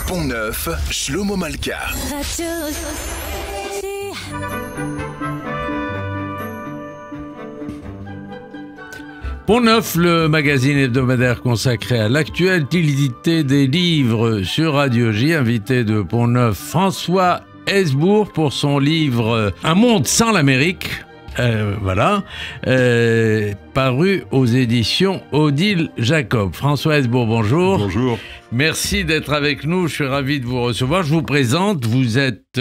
Pont-Neuf, Shlomo Malka. Pont-Neuf, le magazine hebdomadaire consacré à l'actualité des livres sur Radio J. Invité de Pont-Neuf, François Hesbourg pour son livre Un monde sans l'Amérique. Paru aux éditions Odile Jacob. François Hesbourg, bonjour. Bonjour. Merci d'être avec nous, je suis ravi de vous recevoir. Je vous présente, vous êtes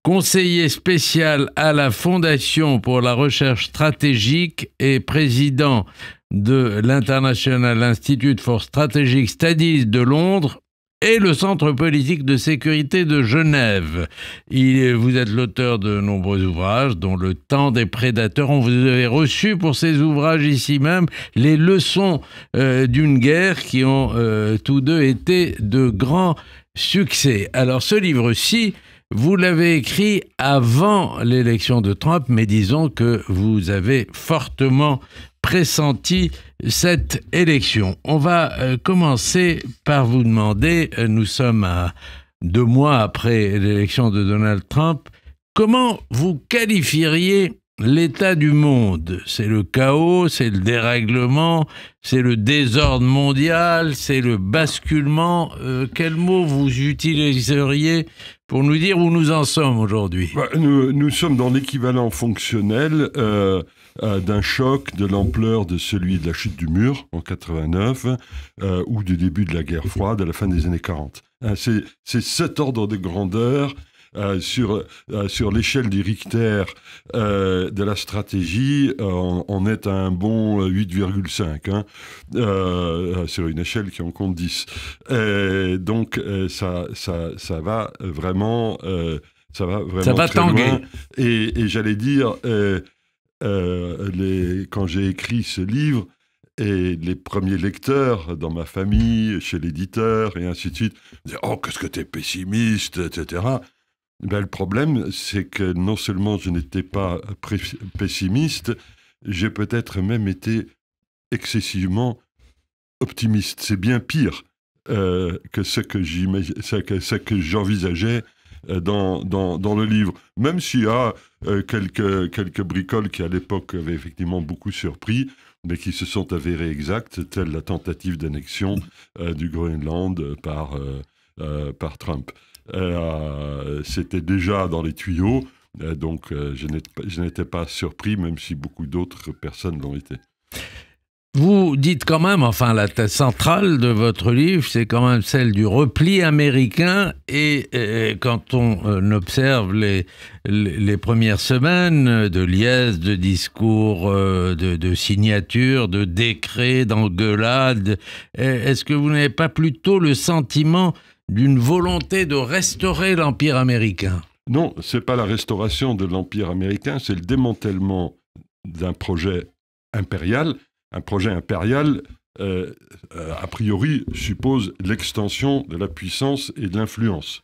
conseiller spécial à la Fondation pour la recherche stratégique et président de l'International Institute for Strategic Studies de Londres et le Centre politique de sécurité de Genève. Vous êtes l'auteur de nombreux ouvrages, dont Le temps des prédateurs. On vous avait reçu pour ces ouvrages ici même, les leçons d'une guerre qui ont tous deux été de grands succès. Alors ce livre-ci, vous l'avez écrit avant l'élection de Trump, mais disons que vous avez fortement pressenti cette élection. On va commencer par vous demander, nous sommes à 2 mois après l'élection de Donald Trump, comment vous qualifieriez l'état du monde? C'est le chaos, c'est le dérèglement, c'est le désordre mondial, c'est le basculement. Quel mot vous utiliseriez pour nous dire où nous en sommes aujourd'hui? Nous sommes dans l'équivalent fonctionnel d'un choc de l'ampleur de celui de la chute du mur en 89 ou du début de la guerre froide à la fin des années 40. C'est cet ordre de grandeur sur l'échelle du Richter de la stratégie. On est à un bon 8,5 sur une échelle qui en compte 10. Donc ça va vraiment ça va très tanguer. loin. Et j'allais dire quand j'ai écrit ce livre, et les premiers lecteurs dans ma famille, chez l'éditeur, et ainsi de suite, disaient « Oh, qu'est-ce que t'es pessimiste », etc. Ben, le problème, c'est que non seulement je n'étais pas pessimiste, j'ai peut-être même été excessivement optimiste. C'est bien pire que ce que j'envisageais dans le livre. Même s'il y a quelques bricoles qui, à l'époque, avaient effectivement beaucoup surpris, mais qui se sont avérées exactes, telle la tentative d'annexion du Groenland par Trump. C'était déjà dans les tuyaux, donc je n'étais pas surpris, même si beaucoup d'autres personnes l'ont été. Vous dites quand même, enfin la thèse centrale de votre livre, c'est quand même celle du repli américain, et quand on observe les premières semaines de liesses, de discours, de signatures, de décrets, d'engueulades, est-ce que vous n'avez pas plutôt le sentiment d'une volonté de restaurer l'Empire américain? Non, c'est pas la restauration de l'Empire américain, c'est le démantèlement d'un projet impérial. Un projet impérial, a priori, suppose l'extension de la puissance et de l'influence.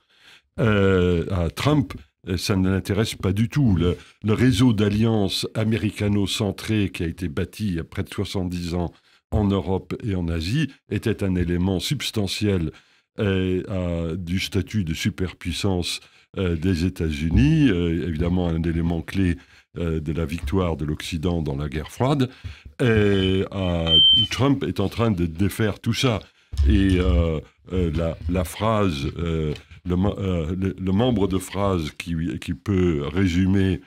À Trump, ça ne l'intéresse pas du tout. Le réseau d'alliances américano-centrées qui a été bâti il y a près de 70 ans en Europe et en Asie était un élément substantiel du statut de superpuissance des États-Unis, évidemment un élément clé de la victoire de l'Occident dans la guerre froide. Trump est en train de défaire tout ça. Et la phrase, le membre de phrase qui peut résumer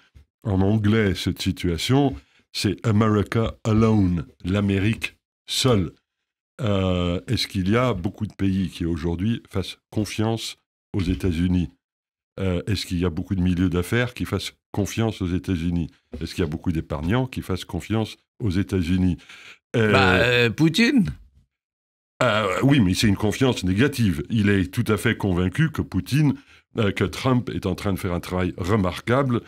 en anglais cette situation, c'est « America alone », l'Amérique seule. Est-ce qu'il y a beaucoup de pays qui aujourd'hui fassent confiance aux États-Unis? Est-ce qu'il y a beaucoup de milieux d'affaires qui fassent confiance aux États-Unis? Est-ce qu'il y a beaucoup d'épargnants qui fassent confiance aux États-Unis? Poutine? Oui, mais c'est une confiance négative. Il est tout à fait convaincu que Trump est en train de faire un travail remarquable,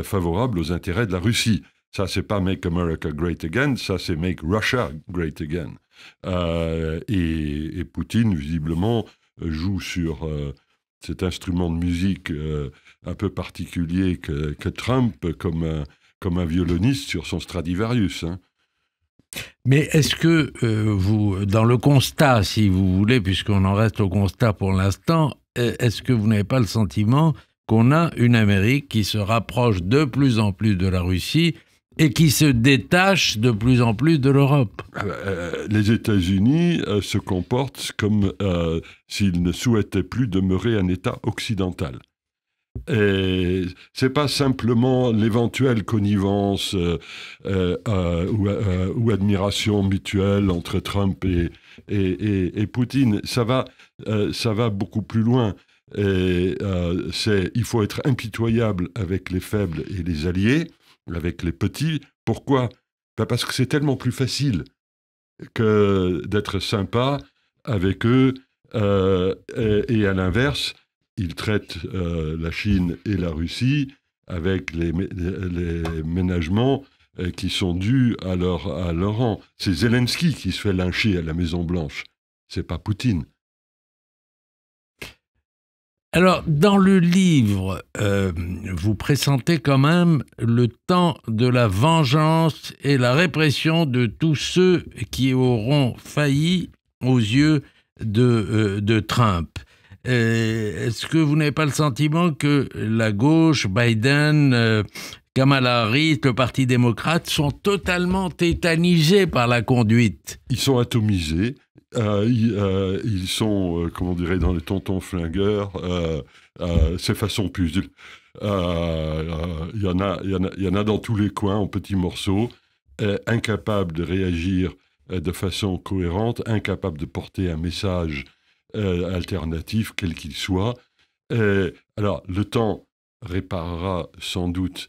favorable aux intérêts de la Russie. Ça, c'est pas « Make America Great Again », ça, c'est « Make Russia Great Again ». Et Poutine, visiblement, joue sur cet instrument de musique un peu particulier que Trump, comme un violoniste sur son Stradivarius. Hein. Mais est-ce que vous, dans le constat, si vous voulez, puisqu'on en reste au constat pour l'instant, est-ce que vous n'avez pas le sentiment qu'on a une Amérique qui se rapproche de plus en plus de la Russie et qui se détache de plus en plus de l'Europe? Les États-Unis se comportent comme s'ils ne souhaitaient plus demeurer un État occidental. Et c'est pas simplement l'éventuelle connivence ou admiration mutuelle entre Trump et Poutine. Ça va beaucoup plus loin. Il faut être impitoyable avec les faibles et les alliés, avec les petits. Pourquoi? Parce que c'est tellement plus facile que d'être sympa avec eux. Et à l'inverse, ils traitent la Chine et la Russie avec les ménagements qui sont dus à leur rang. C'est Zelensky qui se fait lyncher à la Maison-Blanche. C'est pas Poutine. Alors, dans le livre, vous pressentez quand même le temps de la vengeance et la répression de tous ceux qui auront failli aux yeux de Trump. Est-ce que vous n'avez pas le sentiment que la gauche, Biden, Kamala Harris, le Parti démocrate sont totalement tétanisés par la conduite? Ils sont atomisés. Ils sont, comme on dirait dans les tontons flingueurs, c'est façon puzzle. Il y en a dans tous les coins, en petits morceaux, incapables de réagir de façon cohérente, incapables de porter un message alternatif, quel qu'il soit. Alors, le temps réparera sans doute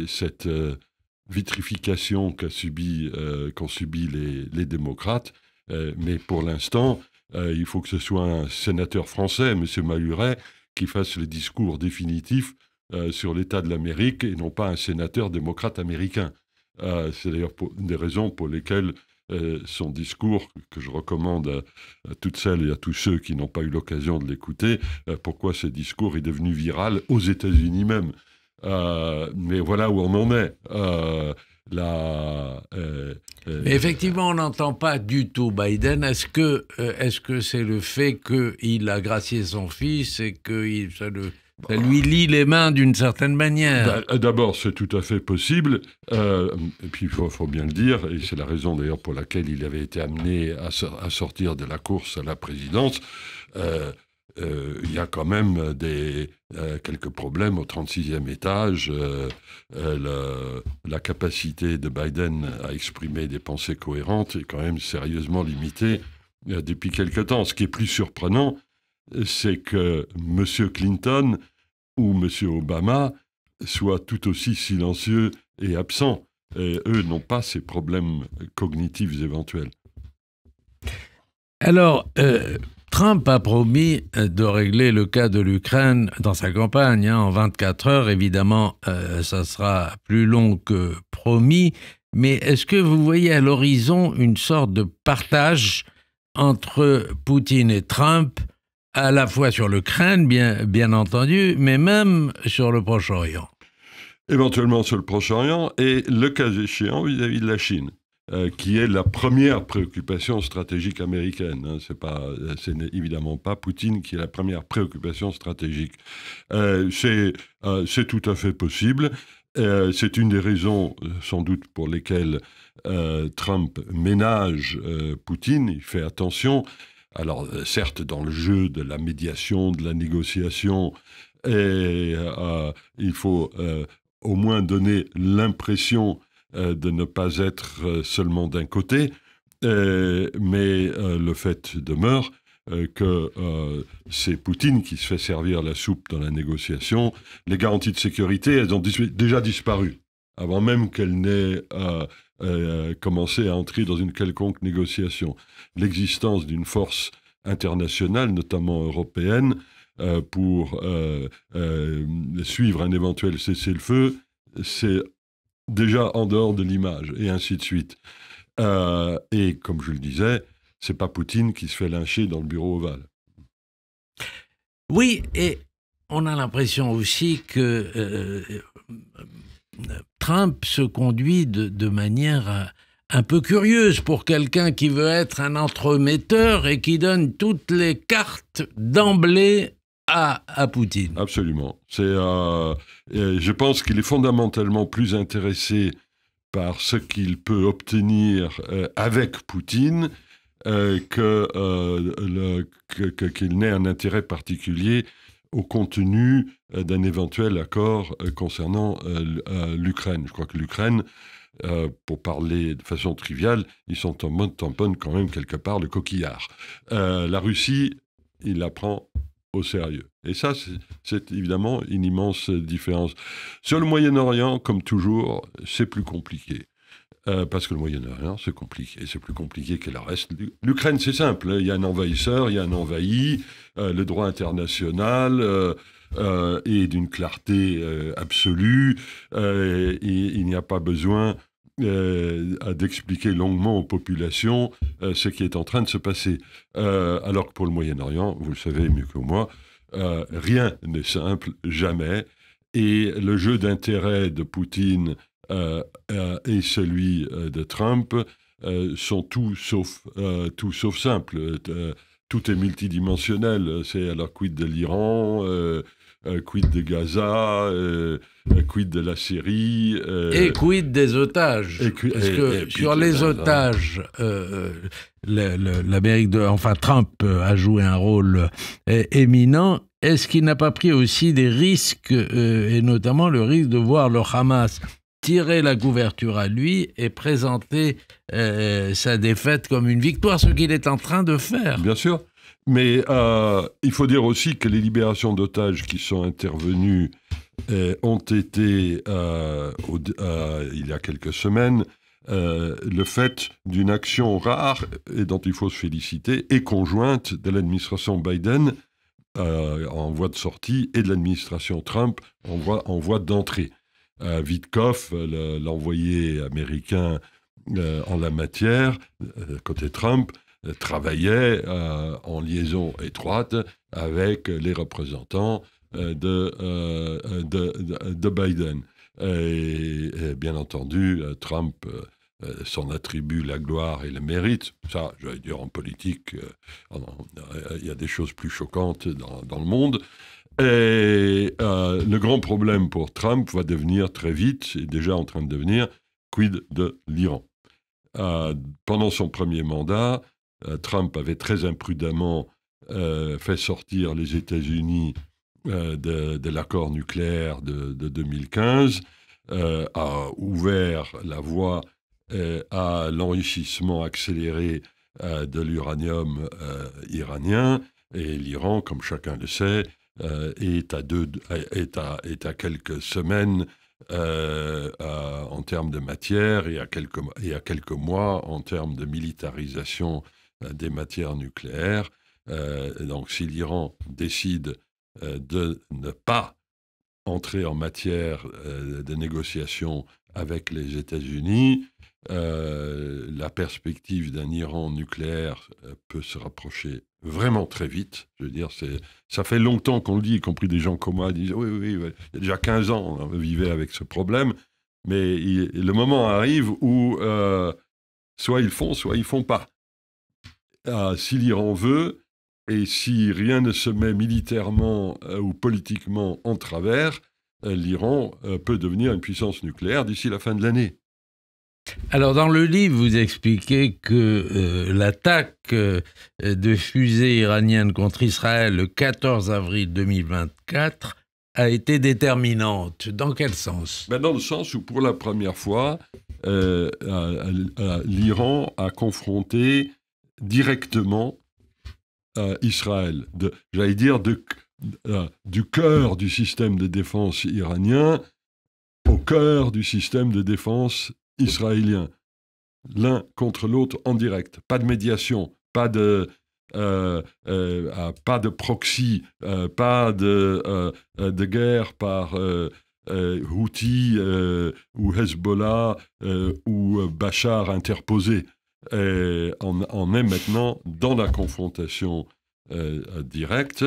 cette vitrification qu'ont subi les démocrates. Mais pour l'instant, il faut que ce soit un sénateur français, M. Maluret, qui fasse le discours définitif sur l'état de l'Amérique et non pas un sénateur démocrate américain. C'est d'ailleurs une des raisons pour lesquelles son discours, que je recommande à toutes celles et à tous ceux qui n'ont pas eu l'occasion de l'écouter, pourquoi ce discours est devenu viral aux États-Unis même. Mais voilà où on en est. Mais effectivement, on n'entend pas du tout Biden. Est-ce que c'est le fait qu'il a gracié son fils et que ça lui lie les mains d'une certaine manière? D'abord, c'est tout à fait possible. Et puis, il faut bien le dire, et c'est la raison d'ailleurs pour laquelle il avait été amené à sortir de la course à la présidence. Il y a quand même quelques problèmes au 36e étage. La capacité de Biden à exprimer des pensées cohérentes est quand même sérieusement limitée depuis quelque temps. Ce qui est plus surprenant, c'est que M. Clinton ou M. Obama soient tout aussi silencieux et absents. Et eux n'ont pas ces problèmes cognitifs éventuels. Alors, Trump a promis de régler le cas de l'Ukraine dans sa campagne en 24 heures. Évidemment, ça sera plus long que promis. Mais est-ce que vous voyez à l'horizon une sorte de partage entre Poutine et Trump, à la fois sur l'Ukraine, bien entendu, mais même sur le Proche-Orient? Éventuellement sur le Proche-Orient et, le cas échéant, vis-à-vis de la Chine. Qui est la première préoccupation stratégique américaine. Hein. Ce n'est évidemment pas Poutine qui est la première préoccupation stratégique. C'est tout à fait possible. C'est une des raisons, sans doute, pour lesquelles Trump ménage Poutine. Il fait attention. Alors, certes, dans le jeu de la médiation, de la négociation, il faut au moins donner l'impression de ne pas être seulement d'un côté, mais le fait demeure que c'est Poutine qui se fait servir la soupe dans la négociation. Les garanties de sécurité, elles ont déjà disparu, avant même qu'elles n'aient commencé à entrer dans une quelconque négociation. L'existence d'une force internationale, notamment européenne, pour suivre un éventuel cessez-le-feu, c'est déjà en dehors de l'image, et ainsi de suite. Et comme je le disais, c'est pas Poutine qui se fait lyncher dans le bureau ovale. Oui, et on a l'impression aussi que Trump se conduit de manière un peu curieuse pour quelqu'un qui veut être un entremetteur et qui donne toutes les cartes d'emblée à Poutine. Absolument. Je pense qu'il est fondamentalement plus intéressé par ce qu'il peut obtenir avec Poutine qu'il n'ait un intérêt particulier au contenu d'un éventuel accord concernant l'Ukraine. Je crois que l'Ukraine, pour parler de façon triviale, ils sont en mode tamponne quand même quelque part le coquillard. La Russie, il la prend au sérieux. Et ça, c'est évidemment une immense différence. Sur le Moyen-Orient, comme toujours, c'est plus compliqué. Parce que le Moyen-Orient, c'est compliqué. C'est plus compliqué que le reste. L'Ukraine, c'est simple. Il y a un envahisseur, il y a un envahi. Le droit international est d'une clarté absolue. Et il n'y a pas besoin d'expliquer longuement aux populations ce qui est en train de se passer. Alors que pour le Moyen-Orient, vous le savez mieux que moi, rien n'est simple, jamais. Et le jeu d'intérêt de Poutine et celui de Trump sont tout sauf simples. Tout est multidimensionnel. C'est alors quid de l'Iran, quid de Gaza, quid de la Syrie. Et quid des otages. Parce que sur les otages, Trump a joué un rôle éminent. Est-ce qu'il n'a pas pris aussi des risques, et notamment le risque de voir le Hamas tirer la couverture à lui et présenter sa défaite comme une victoire, ce qu'il est en train de faire? Bien sûr. Mais il faut dire aussi que les libérations d'otages qui sont intervenues ont été, il y a quelques semaines, le fait d'une action rare et dont il faut se féliciter et conjointe de l'administration Biden en voie de sortie et de l'administration Trump en voie d'entrée. Witkoff, l'envoyé américain en la matière, côté Trump, travaillait en liaison étroite avec les représentants de Biden. Et bien entendu, Trump s'en attribue la gloire et le mérite. Ça, j'allais dire, en politique, il y a des choses plus choquantes dans le monde. Et le grand problème pour Trump va devenir très vite, c'est déjà en train de devenir, quid de l'Iran. Pendant son premier mandat, Trump avait très imprudemment fait sortir les États-Unis de l'accord nucléaire de 2015, a ouvert la voie à l'enrichissement accéléré de l'uranium iranien, et l'Iran, comme chacun le sait, est à quelques semaines en termes de matière et à quelques mois en termes de militarisation des matières nucléaires. Donc si l'Iran décide de ne pas entrer en matière de négociation avec les États-Unis, la perspective d'un Iran nucléaire peut se rapprocher vraiment très vite. Je veux dire, ça fait longtemps qu'on le dit, y compris des gens comme moi disent oui, il y a déjà 15 ans, on vivait avec ce problème, mais le moment arrive où soit ils font pas. Si l'Iran veut, et si rien ne se met militairement ou politiquement en travers, l'Iran peut devenir une puissance nucléaire d'ici la fin de l'année. Alors, dans le livre, vous expliquez que l'attaque de fusées iraniennes contre Israël le 14 avril 2024 a été déterminante. Dans quel sens ? Dans le sens où, pour la première fois, l'Iran a confronté directement Israël. Du cœur du système de défense iranien au cœur du système de défense israélien, l'un contre l'autre en direct, pas de médiation, pas de proxy, pas de guerre par Houthi ou Hezbollah ou Bachar interposé. On est maintenant dans la confrontation directe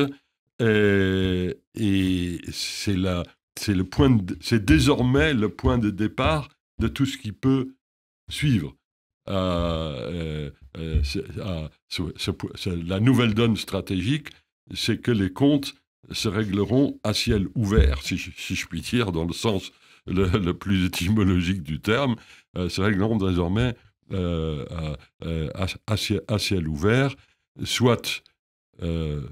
et c'est désormais le point de départ de tout ce qui peut suivre. la nouvelle donne stratégique, c'est que les comptes se régleront à ciel ouvert, si je puis dire, dans le sens le plus étymologique du terme, se régleront désormais à ciel ouvert, soit de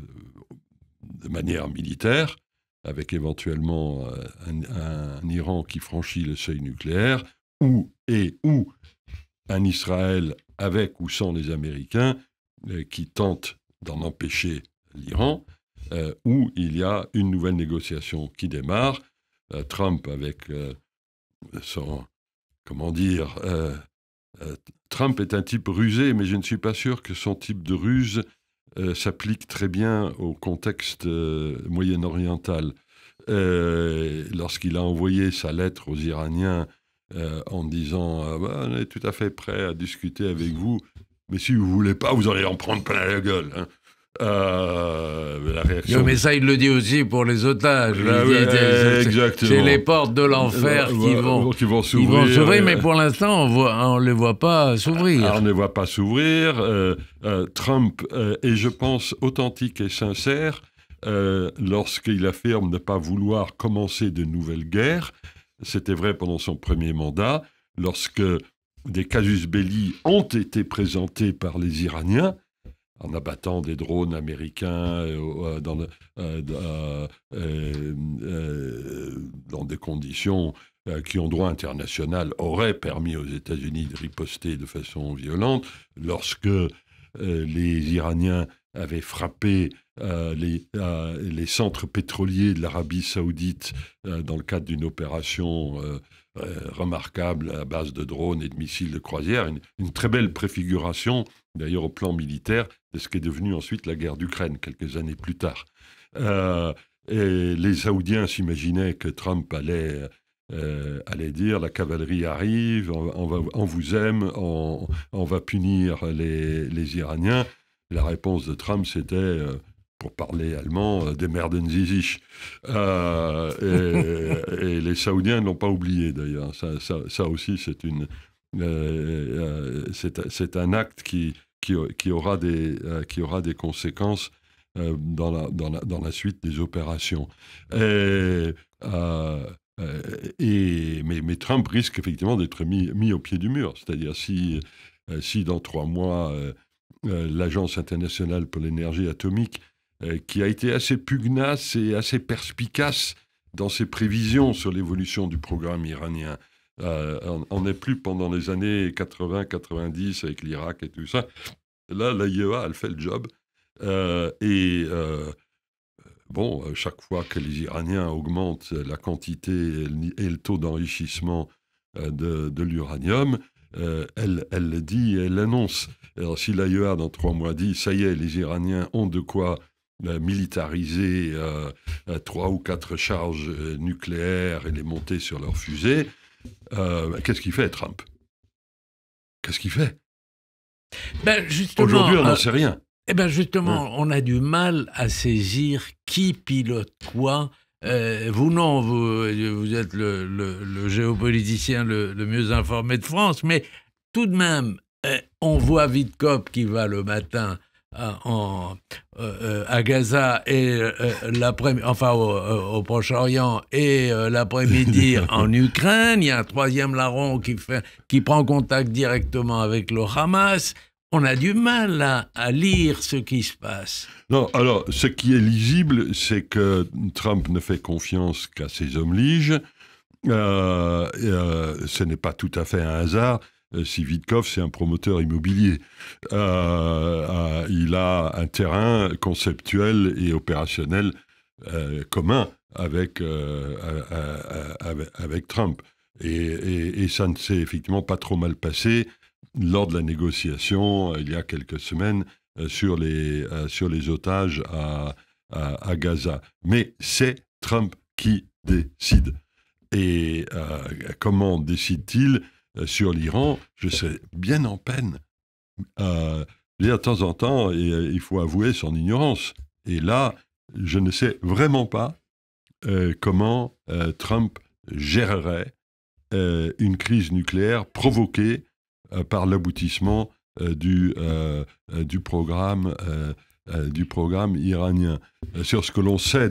manière militaire, avec éventuellement un Iran qui franchit le seuil nucléaire, ou un Israël avec ou sans les Américains qui tente d'en empêcher l'Iran, où il y a une nouvelle négociation qui démarre. Trump avec son... Comment dire Trump est un type rusé, mais je ne suis pas sûr que son type de ruse s'applique très bien au contexte moyen-oriental. Lorsqu'il a envoyé sa lettre aux Iraniens en disant on est tout à fait prêt à discuter avec vous, mais si vous ne voulez pas, vous allez en prendre plein la gueule. Hein. La réaction... Non, mais ça, il le dit aussi pour les otages. Exactement. C'est les portes de l'enfer qui vont s'ouvrir. Mais pour l'instant, on ne les voit pas s'ouvrir. On ne les voit pas s'ouvrir. Trump est, je pense, authentique et sincère lorsqu'il affirme ne pas vouloir commencer de nouvelles guerres. C'était vrai pendant son premier mandat, lorsque des casus belli ont été présentés par les Iraniens, en abattant des drones américains dans des conditions qui, en droit international, auraient permis aux États-Unis de riposter de façon violente. Lorsque les Iraniens avaient frappé les centres pétroliers de l'Arabie saoudite dans le cadre d'une opération remarquable à base de drones et de missiles de croisière, une très belle préfiguration, d'ailleurs au plan militaire, de ce qui est devenu ensuite la guerre d'Ukraine, quelques années plus tard. Et les Saoudiens s'imaginaient que Trump allait dire la cavalerie arrive, on vous aime, on va punir les Iraniens. La réponse de Trump, c'était, pour parler allemand, des Merden Sie sich. Et les Saoudiens ne l'ont pas oublié, d'ailleurs. Ça aussi, c'est un acte qui aura des conséquences dans la suite des opérations. Mais Trump risque effectivement d'être mis au pied du mur. C'est-à-dire si dans 3 mois, l'Agence internationale pour l'énergie atomique, qui a été assez pugnace et assez perspicace dans ses prévisions sur l'évolution du programme iranien, on n'est plus pendant les années 80-90 avec l'Irak et tout ça. Là, l'AIEA, elle fait le job. Chaque fois que les Iraniens augmentent la quantité et le taux d'enrichissement de l'uranium, elle le dit et elle l'annonce. Alors, si l'AIEA, dans 3 mois, dit « ça y est, les Iraniens ont de quoi militariser 3 ou 4 charges nucléaires et les monter sur leurs fusées », qu'est-ce qu'il fait, Trump? Qu'est-ce qu'il fait? Aujourd'hui, on n'en sait rien. Justement, on a du mal à saisir qui pilote quoi. Vous êtes le géopoliticien le mieux informé de France, mais tout de même, on voit Wittkopf qui va le matin à Gaza et au Proche-Orient et l'après-midi en Ukraine. Il y a un troisième larron qui prend contact directement avec le Hamas. On a du mal à lire ce qui se passe. Non, alors, ce qui est lisible, c'est que Trump ne fait confiance qu'à ses hommes liges. Ce n'est pas tout à fait un hasard si Wittkopf, c'est un promoteur immobilier. Il a un terrain conceptuel et opérationnel commun avec Trump. Et ça ne s'est effectivement pas trop mal passé lors de la négociation, il y a quelques semaines, sur les otages à Gaza. Mais c'est Trump qui décide. Et comment décide-t-il sur l'Iran? Je serais bien en peine. De temps en temps, il faut avouer son ignorance. Et là, je ne sais vraiment pas comment Trump gérerait une crise nucléaire provoquée par l'aboutissement du programme iranien. Sur ce que l'on sait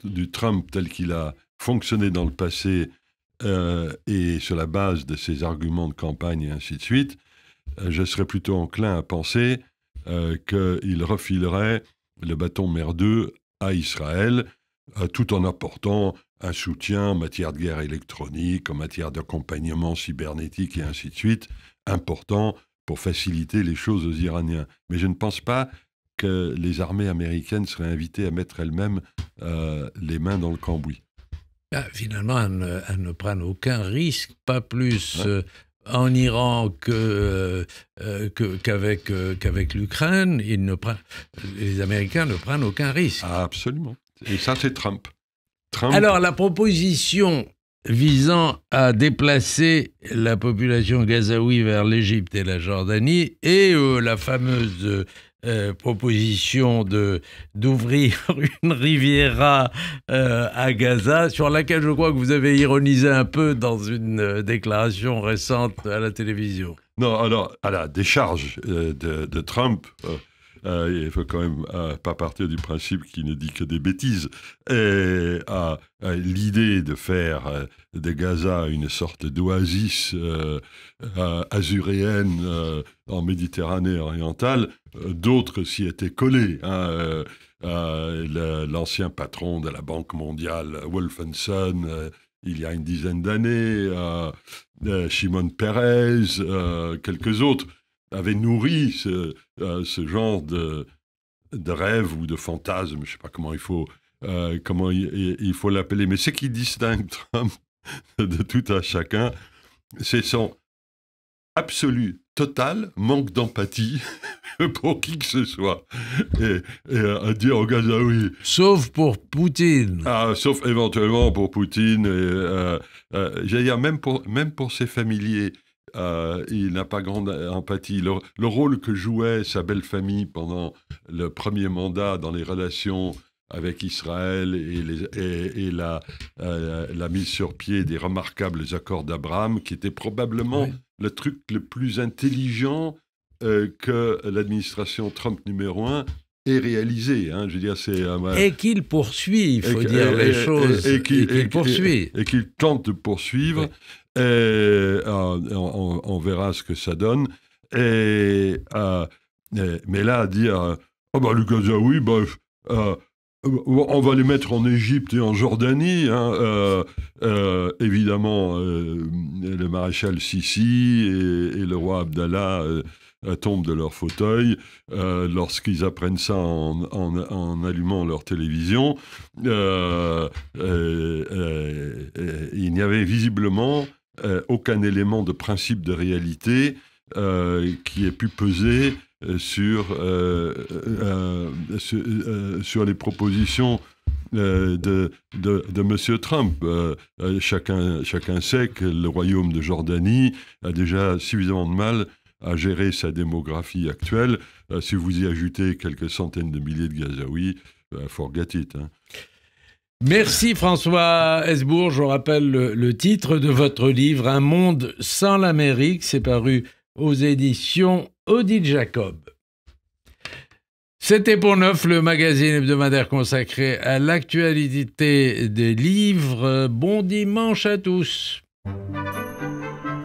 du Trump tel qu'il a fonctionné dans le passé et sur la base de ses arguments de campagne et ainsi de suite, je serais plutôt enclin à penser qu'il refilerait le bâton merdeux à Israël, tout en apportant un soutien en matière de guerre électronique, en matière d'accompagnement cybernétique et ainsi de suite, important pour faciliter les choses aux Iraniens. Mais je ne pense pas que les armées américaines seraient invitées à mettre elles-mêmes les mains dans le cambouis. Finalement, elles ne prennent aucun risque, pas plus en Iran qu'avec l'Ukraine. Les Américains ne prennent aucun risque. Ah, absolument. Et ça, c'est Trump. Alors, la proposition visant à déplacer la population gazaoui vers l'Égypte et la Jordanie et la fameuse proposition d'ouvrir une Riviera à Gaza, sur laquelle je crois que vous avez ironisé un peu dans une déclaration récente à la télévision. Non, alors, à la décharge de Trump, il ne faut quand même pas partir du principe qu'il ne dit que des bêtises. Et l'idée de faire de Gaza une sorte d'oasis azuréenne en Méditerranée orientale, d'autres s'y étaient collés. L'ancien patron de la Banque mondiale, Wolfensohn, il y a une dizaine d'années, Shimon Peres, quelques autres, avaient nourri ce genre de rêve ou de fantasme, je ne sais pas comment il faut l'appeler. Mais ce qui distingue Trump de tout un chacun, c'est son absolu, total manque d'empathie pour qui que ce soit. Et à dire aux Gazaouis... Sauf pour Poutine. Sauf éventuellement pour Poutine. J'allais dire, même pour ses familiers. Il n'a pas grande empathie. Le rôle que jouait sa belle famille pendant le premier mandat dans les relations avec Israël et la mise sur pied des remarquables accords d'Abraham, qui était probablement le truc le plus intelligent que l'administration Trump numéro 1 ait réalisé. Je veux dire, et qu'il poursuit, il faut dire les choses. Et qu'il poursuit. Et qu'il tente de poursuivre. Oui. On verra ce que ça donne. Mais là, à dire le Gazaoui, on va les mettre en Égypte et en Jordanie. Évidemment, le maréchal Sissi et le roi Abdallah tombent de leur fauteuil lorsqu'ils apprennent ça en allumant leur télévision. Il n'y avait visiblement aucun élément de principe de réalité qui ait pu peser sur les propositions de M. Trump. Chacun sait que le royaume de Jordanie a déjà suffisamment de mal à gérer sa démographie actuelle. Si vous y ajoutez quelques centaines de milliers de Gazaouis, forget it. Merci François Hesbourg. Je rappelle le titre de votre livre, Un monde sans l'Amérique. C'est paru aux éditions Odile Jacob. C'était Pont Neuf, le magazine hebdomadaire consacré à l'actualité des livres. Bon dimanche à tous.